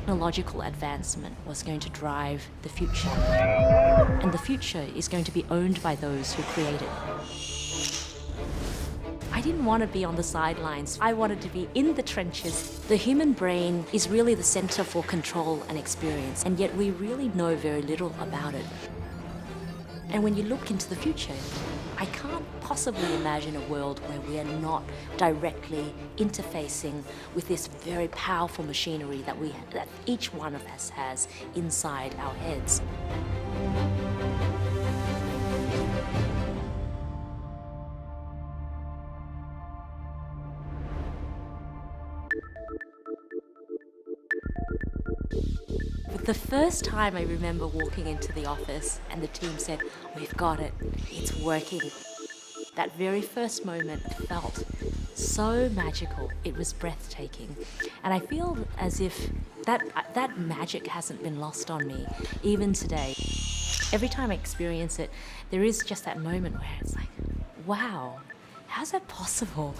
technological advancement was going to drive the future. And the future is going to be owned by those who create it. I didn't want to be on the sidelines. I wanted to be in the trenches. The human brain is really the center for control and experience, and yet we really know very little about it. And when you look into the future, I can't possibly imagine a world where we are not directly interfacing with this very powerful machinery that each one of us has inside our heads. The first time I remember walking into the office and the team said, "We've got it, it's working." That very first moment felt so magical, it was breathtaking. And I feel as if that magic hasn't been lost on me, even today. Every time I experience it, there is just that moment where it's like, wow, how's that possible?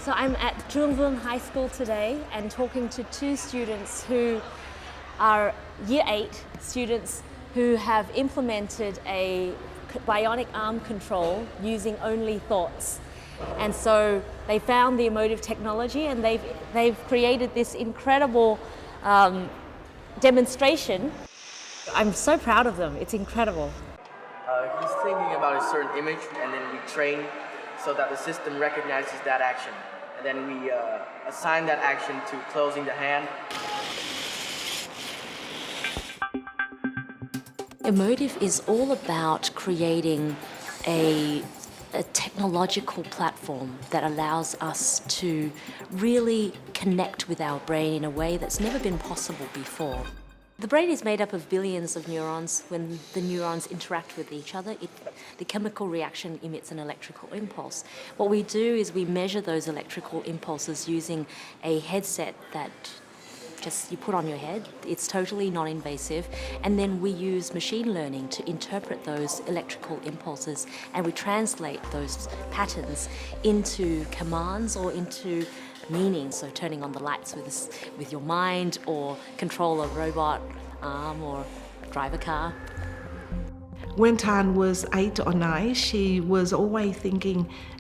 So I'm at Trung Vuong High School today and talking to two students who are Year 8 students who have implemented a bionic arm control using only thoughts. And so they found the EMOTIV technology and they've created this incredible demonstration. I'm so proud of them, it's incredible. He's thinking about a certain image and then we train so that the system recognizes that action. And then we assign that action to closing the hand. EMOTIV is all about creating a technological platform that allows us to really connect with our brain in a way that's never been possible before. The brain is made up of billions of neurons. When the neurons interact with each other, the chemical reaction emits an electrical impulse. What we do is we measure those electrical impulses using a headset that just you put on your head. It's totally non-invasive. And then we use machine learning to interpret those electrical impulses, and we translate those patterns into commands or into meaning, so turning on the lights with your mind, or control a robot arm, or drive a car. When Tan was 8 or 9, she was always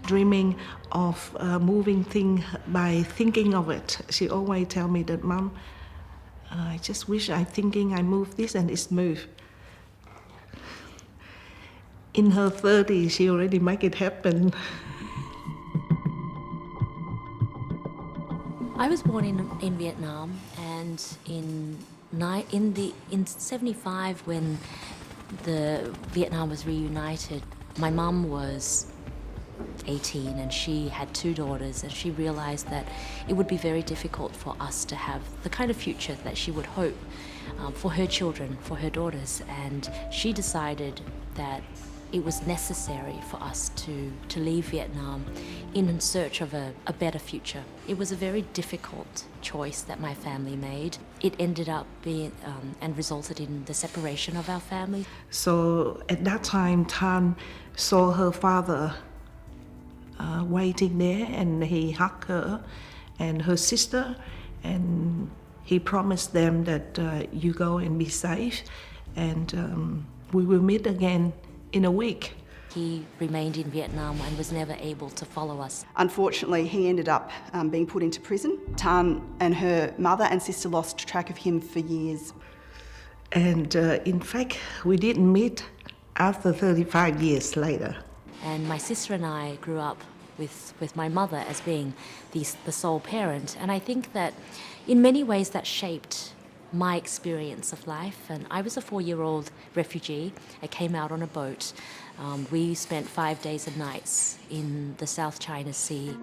dreaming of moving things by thinking of it. She always tell me that, "Mom, I just wish I move this and it's moved." In her 30s, she already make it happen. I was born in Vietnam, and in 75, when the Vietnam was reunited, my mum was 18 and she had 2 daughters, and she realized that it would be very difficult for us to have the kind of future that she would hope for her children, for her daughters, and she decided that it was necessary for us to leave Vietnam in search of a better future. It was a very difficult choice that my family made. It ended up being and resulted in the separation of our family. So at that time, Tan saw her father waiting there, and he hugged her and her sister, and he promised them that you go and be safe, and we will meet again in a week. He remained in Vietnam and was never able to follow us. Unfortunately, he ended up being put into prison. Tan and her mother and sister lost track of him for years. And in fact, we didn't meet after 35 years later. And my sister and I grew up with my mother as being the sole parent. And I think that in many ways that shaped my experience of life. And I was a 4-year-old refugee. I came out on a boat. We spent 5 days and nights in the South China Sea.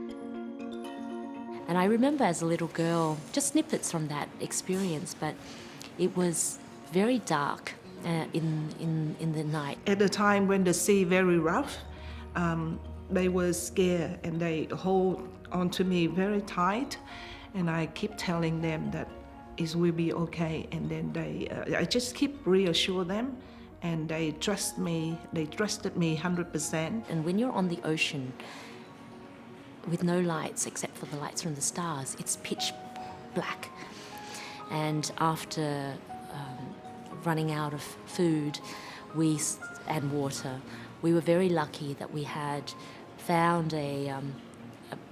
And I remember as a little girl, just snippets from that experience, but it was very dark in the night. At the time when the sea very rough, they were scared and they hold on to me very tight. And I keep telling them that it will be okay, and then I just keep reassure them and they trusted me 100%. And when you're on the ocean with no lights except for the lights from the stars, it's pitch black. And after running out of food and water, we were very lucky that we had found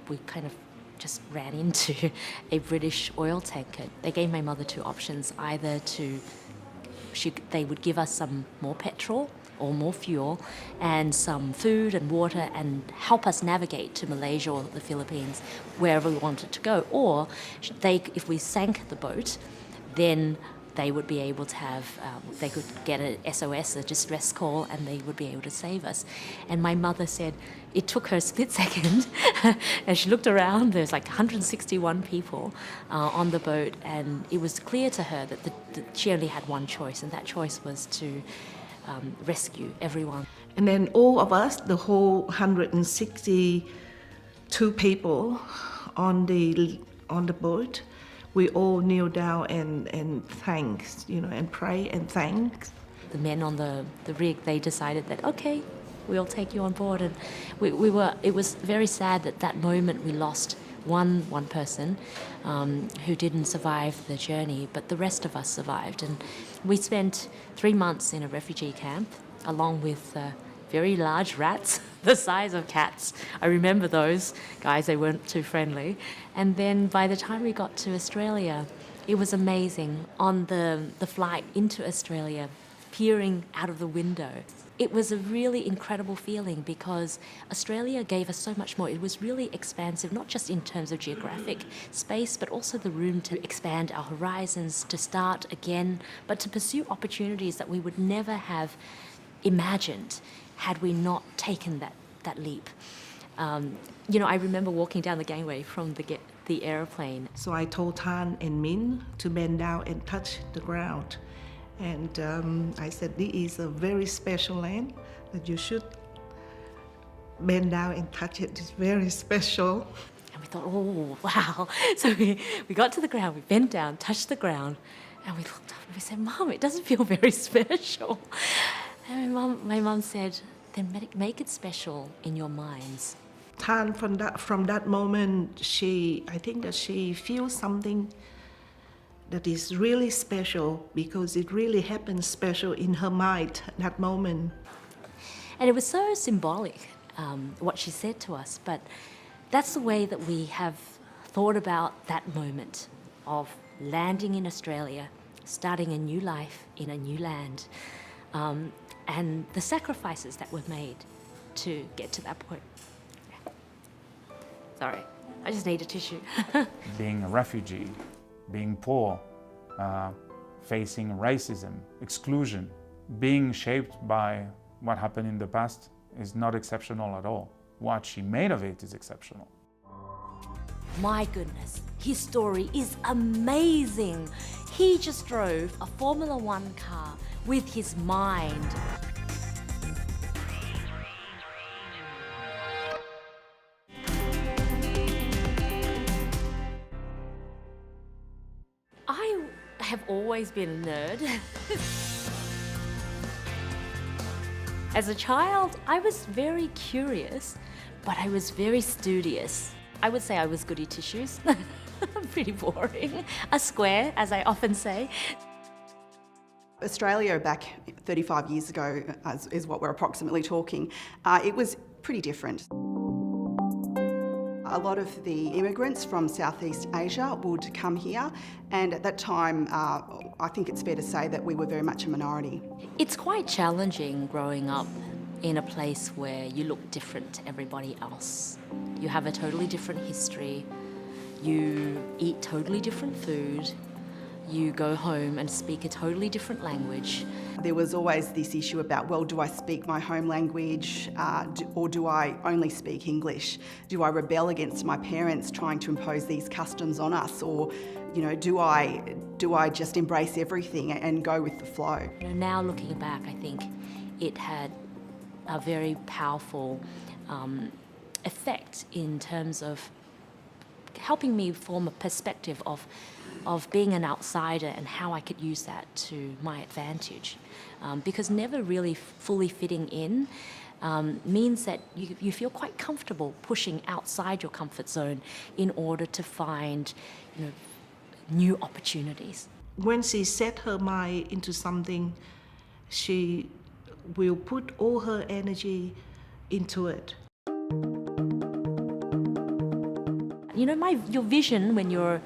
we kind of just ran into a British oil tanker. They gave my mother two options: either they would give us some more petrol or more fuel and some food and water and help us navigate to Malaysia or the Philippines, wherever we wanted to go. Or if we sank the boat, then they would be able to they could get a SOS, a distress call, and they would be able to save us. And my mother said it took her a split second, and she looked around, there's like 161 people on the boat, and it was clear to her that she only had one choice, and that choice was to rescue everyone. And then all of us, the whole 162 people on the boat, we all kneel down and thanks, and pray and thanks. The men on the rig, they decided that, okay, we'll take you on board. And it was very sad that moment we lost one person who didn't survive the journey, but the rest of us survived. And we spent 3 months in a refugee camp along with very large rats, the size of cats. I remember those guys, they weren't too friendly. And then by the time we got to Australia, it was amazing. On the flight into Australia, peering out of the window, it was a really incredible feeling because Australia gave us so much more. It was really expansive, not just in terms of geographic space, but also the room to expand our horizons, to start again, but to pursue opportunities that we would never have imagined had we not taken that leap. I remember walking down the gangway from the airplane. So I told Tan and Min to bend down and touch the ground. And I said, this is a very special land that you should bend down and touch it. It's very special. And we thought, oh, wow. So we got to the ground, we bent down, touched the ground, and we looked up and we said, Mom, it doesn't feel very special. And my mum said, then make it special in your minds. Tan, from that moment, I think that she feels something that is really special because it really happened special in her mind at that moment. And it was so symbolic, what she said to us, but that's the way that we have thought about that moment of landing in Australia, starting a new life in a new land, and the sacrifices that were made to get to that point. Sorry, I just need a tissue. Being a refugee, being poor, facing racism, exclusion, being shaped by what happened in the past is not exceptional at all. What she made of it is exceptional. My goodness, his story is amazing. He just drove a Formula One car with his mind. I have always been a nerd. As a child, I was very curious, but I was very studious. I would say I was goody two-shoes. Pretty boring. A square, as I often say. Australia back 35 years ago is what we're approximately talking. It was pretty different. A lot of the immigrants from Southeast Asia would come here, and at that time I think it's fair to say that we were very much a minority. It's quite challenging growing up in a place where you look different to everybody else. You have a totally different history, you eat totally different food, you go home and speak a totally different language. There was always this issue about, well, do I speak my home language or do I only speak English? Do I rebel against my parents trying to impose these customs on us, or do I just embrace everything and go with the flow? Now looking back, I think it had a very powerful effect in terms of helping me form a perspective of of being an outsider and how I could use that to my advantage. Because never really fully fitting in means that you feel quite comfortable pushing outside your comfort zone in order to find, new opportunities. When she set her mind into something, she will put all her energy into it. Your vision when you're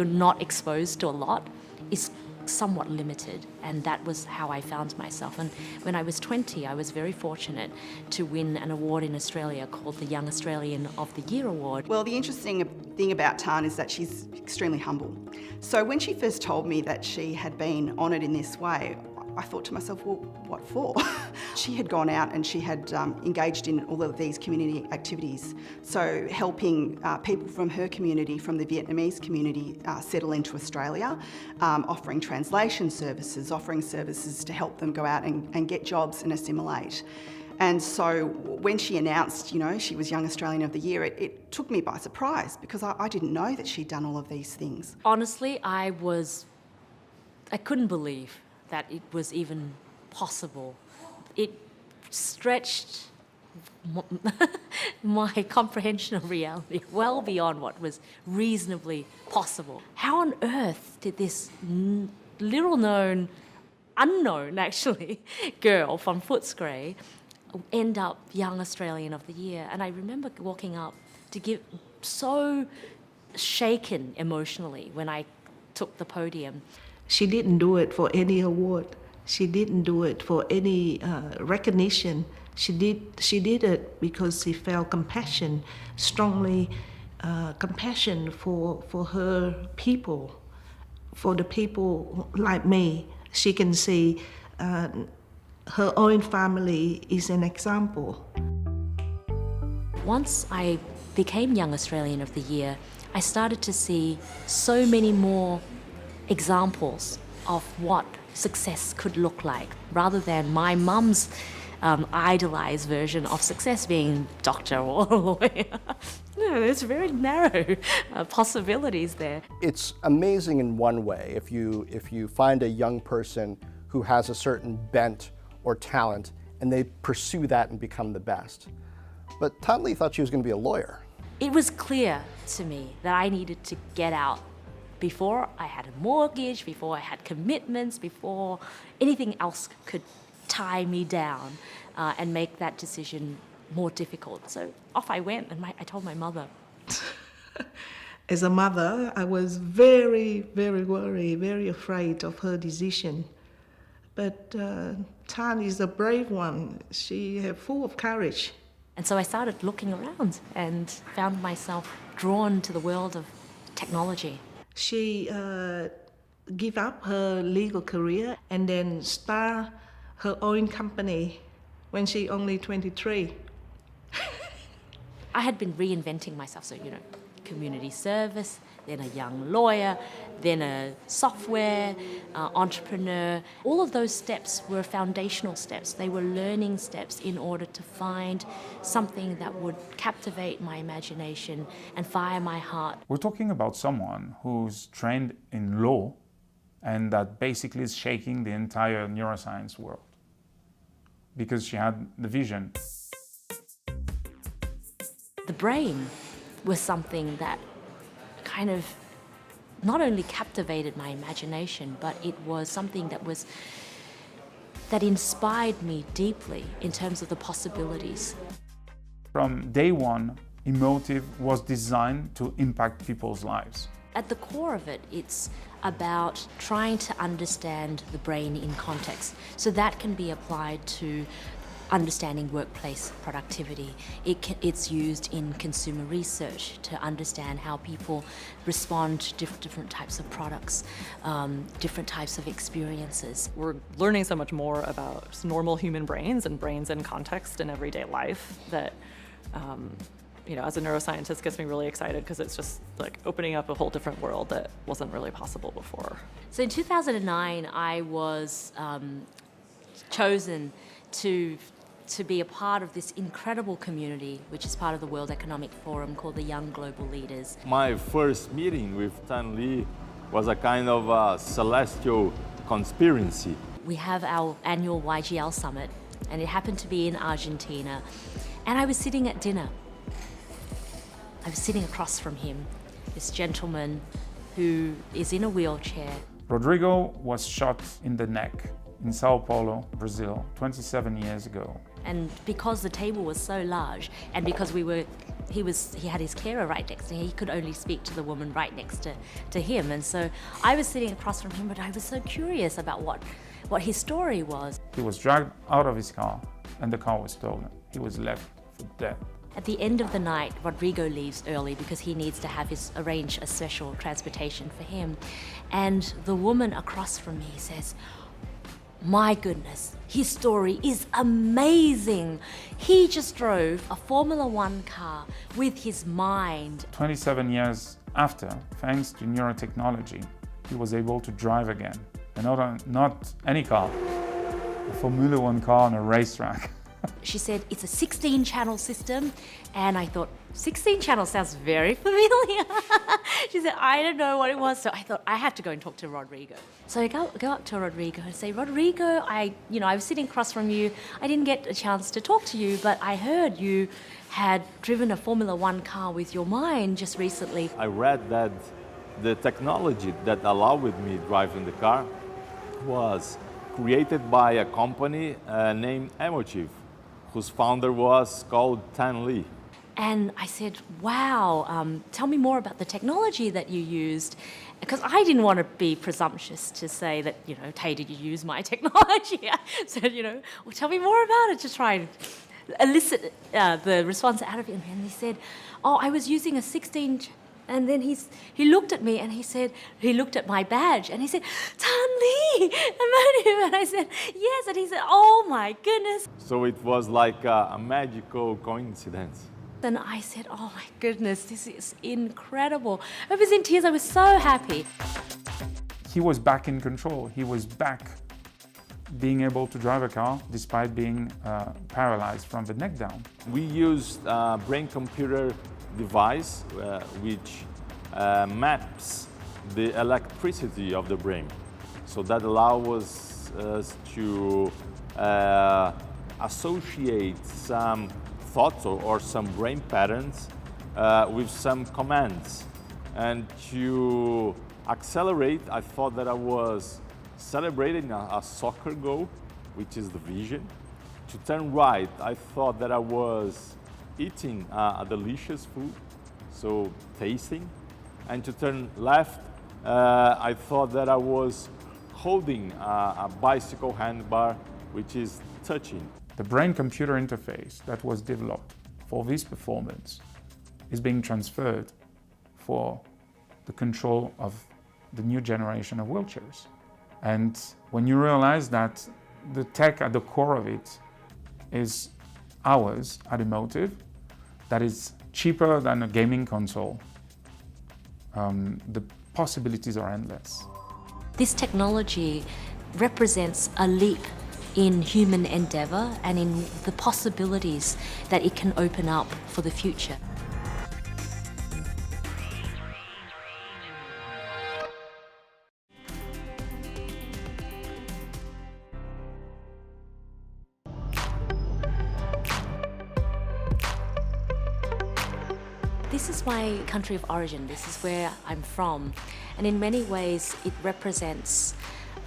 not exposed to a lot is somewhat limited, and that was how I found myself. And when I was 20, I was very fortunate to win an award in Australia called the Young Australian of the Year Award. Well, the interesting thing about Tan is that she's extremely humble. So when she first told me that she had been honoured in this way, I thought to myself, well, what for? She had gone out and she had engaged in all of these community activities. So helping people from her community, from the Vietnamese community, settle into Australia, offering translation services, offering services to help them go out and get jobs and assimilate. And so when she announced, she was Young Australian of the Year, it took me by surprise because I didn't know that she'd done all of these things. Honestly, I couldn't believe that it was even possible. It stretched my comprehension of reality well beyond what was reasonably possible. How on earth did this unknown actually, girl from Footscray end up Young Australian of the Year? And I remember walking up to give so shaken emotionally when I took the podium. She didn't do it for any award. She didn't do it for any recognition. She did it because she felt compassion, strongly compassion for her people, for the people like me. She can see her own family is an example. Once I became Young Australian of the Year, I started to see so many more examples of what success could look like, rather than my mum's idealized version of success being doctor or lawyer. There's very narrow possibilities there. It's amazing in one way if you find a young person who has a certain bent or talent and they pursue that and become the best. But Tan Le thought she was going to be a lawyer. It was clear to me that I needed to get out before I had a mortgage, before I had commitments, before anything else could tie me down and make that decision more difficult. So off I went, and I told my mother. As a mother, I was very, very worried, very afraid of her decision. But Tan is a brave one. She is full of courage. And so I started looking around and found myself drawn to the world of technology. She gave up her legal career and then started her own company when she only 23. I had been reinventing myself, so community service, then a young lawyer, then a software entrepreneur. All of those steps were foundational steps. They were learning steps in order to find something that would captivate my imagination and fire my heart. We're talking about someone who's trained in law and that basically is shaking the entire neuroscience world because she had the vision. The brain was something that kind of not only captivated my imagination, but it was something that inspired me deeply in terms of the possibilities. From day one, EMOTIV was designed to impact people's lives. At the core of it, it's about trying to understand the brain in context. So that can be applied to understanding workplace productivity. It's used in consumer research to understand how people respond to different types of products, different types of experiences. We're learning so much more about normal human brains and brains in context in everyday life that, as a neuroscientist, gets me really excited because it's just like opening up a whole different world that wasn't really possible before. So in 2009, I was chosen to be a part of this incredible community, which is part of the World Economic Forum, called the Young Global Leaders. My first meeting with Tan Le was a kind of a celestial conspiracy. We have our annual YGL summit, and it happened to be in Argentina. And I was sitting at dinner. I was sitting across from him, this gentleman who is in a wheelchair. Rodrigo was shot in the neck in Sao Paulo, Brazil, 27 years ago. And because the table was so large, and because he had his carer right next to him, he could only speak to the woman right next to him. And so I was sitting across from him, but I was so curious about what his story was. He was dragged out of his car and the car was stolen. He was left for dead. At the end of the night, Rodrigo leaves early because he needs to arrange a special transportation for him. And the woman across from me says, "My goodness, his story is amazing. He just drove a Formula One car with his mind." 27 years after, thanks to neurotechnology, he was able to drive again. And not any car, a Formula One car on a racetrack. She said, "It's a 16-channel system." And I thought, 16 channels sounds very familiar. She said, "I don't know what it was." So I thought, I have to go and talk to Rodrigo. So I go up to Rodrigo and say, "Rodrigo, I was sitting across from you. I didn't get a chance to talk to you, but I heard you had driven a Formula One car with your mind just recently." I read that the technology that allowed me driving the car was created by a company named EMOTIV, whose founder was called Tan Le. And I said, "Wow, tell me more about the technology that you used." Because I didn't want to be presumptuous to say that, "Hey, did you use my technology?" I said, "Well, tell me more about it," to try and elicit the response out of him. And he said, "Oh, I was using a 16... And then he looked at me and he looked at my badge and he said, "Tan Le, EMOTIV." And I said, "Yes." And he said, "Oh my goodness." So it was like a magical coincidence. Then I said, "Oh my goodness, this is incredible." I was in tears, I was so happy. He was back in control. He was back being able to drive a car despite being paralyzed from the neck down. We used a brain-computer device which maps the electricity of the brain. So that allows us to associate some thoughts or some brain patterns with some commands. And to accelerate, I thought that I was celebrating a soccer goal, which is the vision. To turn right, I thought that I was eating a delicious food, so tasting. And to turn left, I thought that I was holding a bicycle handlebar, which is touching. The brain-computer interface that was developed for this performance is being transferred for the control of the new generation of wheelchairs. And when you realize that the tech at the core of it is ours at EMOTIV, that is cheaper than a gaming console, the possibilities are endless. This technology represents a leap in human endeavour and in the possibilities that it can open up for the future. This is my country of origin, this is where I'm from, and in many ways it represents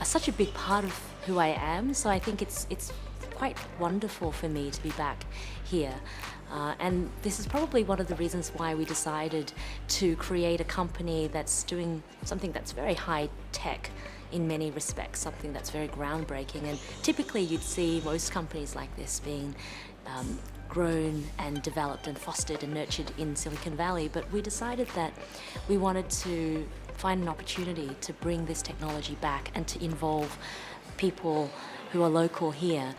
such a big part of who I am, so I think it's quite wonderful for me to be back here. And this is probably one of the reasons why we decided to create a company that's doing something that's very high tech in many respects, something that's very groundbreaking. And typically you'd see most companies like this being grown and developed and fostered and nurtured in Silicon Valley, but we decided that we wanted to find an opportunity to bring this technology back and to involve people who are local here.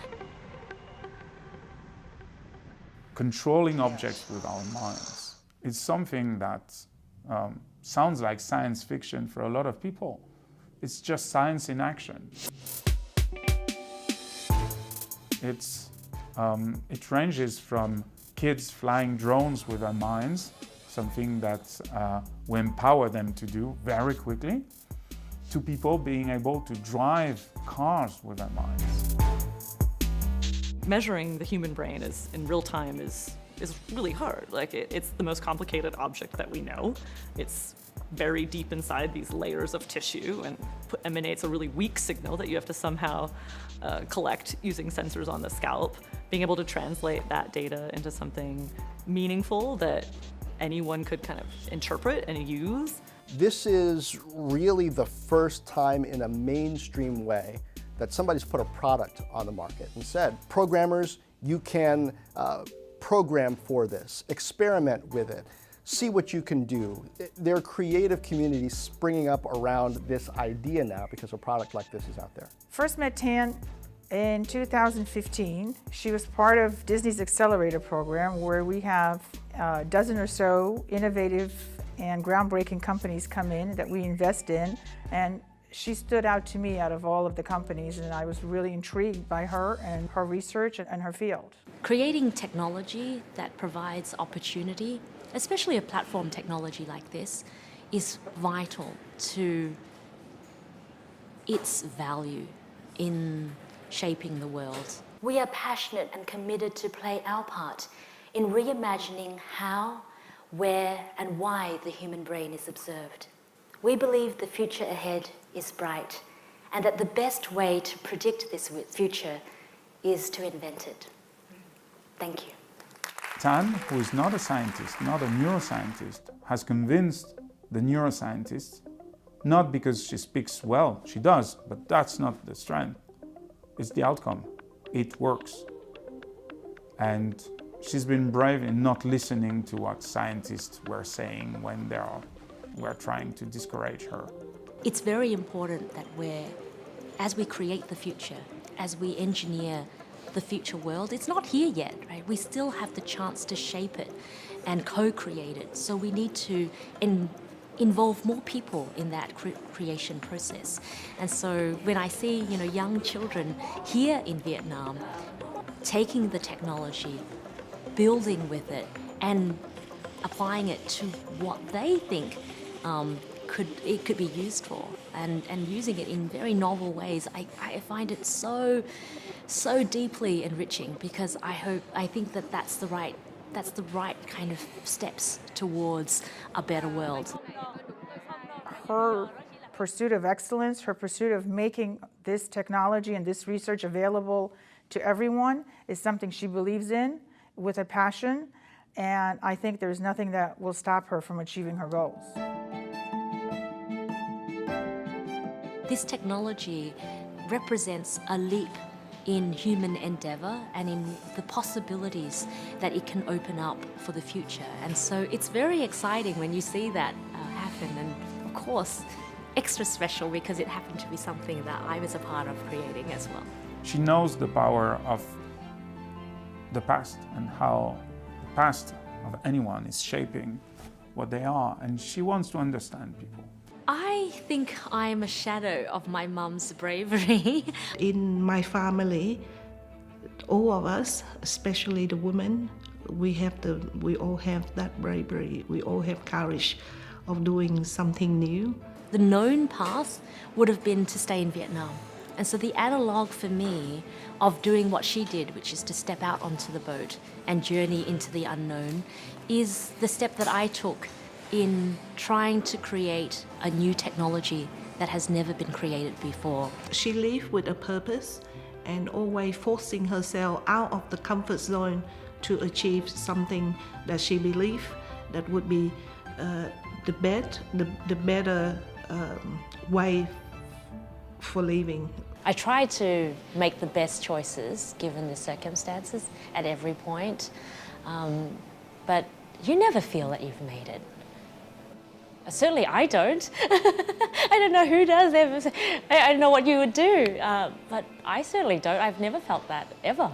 Controlling objects with our minds is something that sounds like science fiction for a lot of people. It's just science in action. It ranges from kids flying drones with their minds, something that we empower them to do very quickly, to people being able to drive cars with their minds. Measuring the human brain in real time is really hard. Like it's the most complicated object that we know. It's very deep inside these layers of tissue and emanates a really weak signal that you have to somehow collect using sensors on the scalp. Being able to translate that data into something meaningful that anyone could kind of interpret and use. This is really the first time in a mainstream way that somebody's put a product on the market and said, programmers, you can program for this, experiment with it, see what you can do. There are creative communities springing up around this idea now because a product like this is out there. First met Tan in 2015. She was part of Disney's Accelerator program, where we have a dozen or so innovative and groundbreaking companies come in that we invest in, and she stood out to me out of all of the companies, and I was really intrigued by her and her research and her field. Creating technology that provides opportunity, especially a platform technology like this, is vital to its value in shaping the world. We are passionate and committed to play our part in reimagining how, where, and why the human brain is observed. We believe the future ahead is bright, and that the best way to predict this future is to invent it. Thank you. Tan, who is not a scientist, not a neuroscientist, has convinced the neuroscientists, not because she speaks well, she does, but that's not the strength. It's the outcome. It works. And she's been brave in not listening to what scientists were saying when they were trying to discourage her. It's very important that as we create the future, as we engineer the future world, it's not here yet, right? We still have the chance to shape it and co-create it. So we need to involve more people in that creation process. And so when I see, young children here in Vietnam taking the technology, building with it, and applying it to what they think it could be used for, and using it in very novel ways, I find it so deeply enriching, because I think that's the right kind of steps towards a better world. Her pursuit of excellence, her pursuit of making this technology and this research available to everyone is something she believes in with a passion, and I think there's nothing that will stop her from achieving her goals. This technology represents a leap in human endeavor and in the possibilities that it can open up for the future. And so it's very exciting when you see that happen, and of course, extra special because it happened to be something that I was a part of creating as well. She knows the power of the past and how the past of anyone is shaping what they are, and she wants to understand people. I think I'm a shadow of my mum's bravery. In my family, all of us, especially the women, we all have that bravery. We all have courage of doing something new. The known path would have been to stay in Vietnam. And so the analog for me of doing what she did, which is to step out onto the boat and journey into the unknown, is the step that I took in trying to create a new technology that has never been created before. She lived with a purpose and always forcing herself out of the comfort zone to achieve something that she believed that would be the better way for living. I try to make the best choices given the circumstances at every point, but you never feel that you've made it. Certainly I don't. I don't know who does. I don't know what you would do, but I certainly don't. I've never felt that, ever.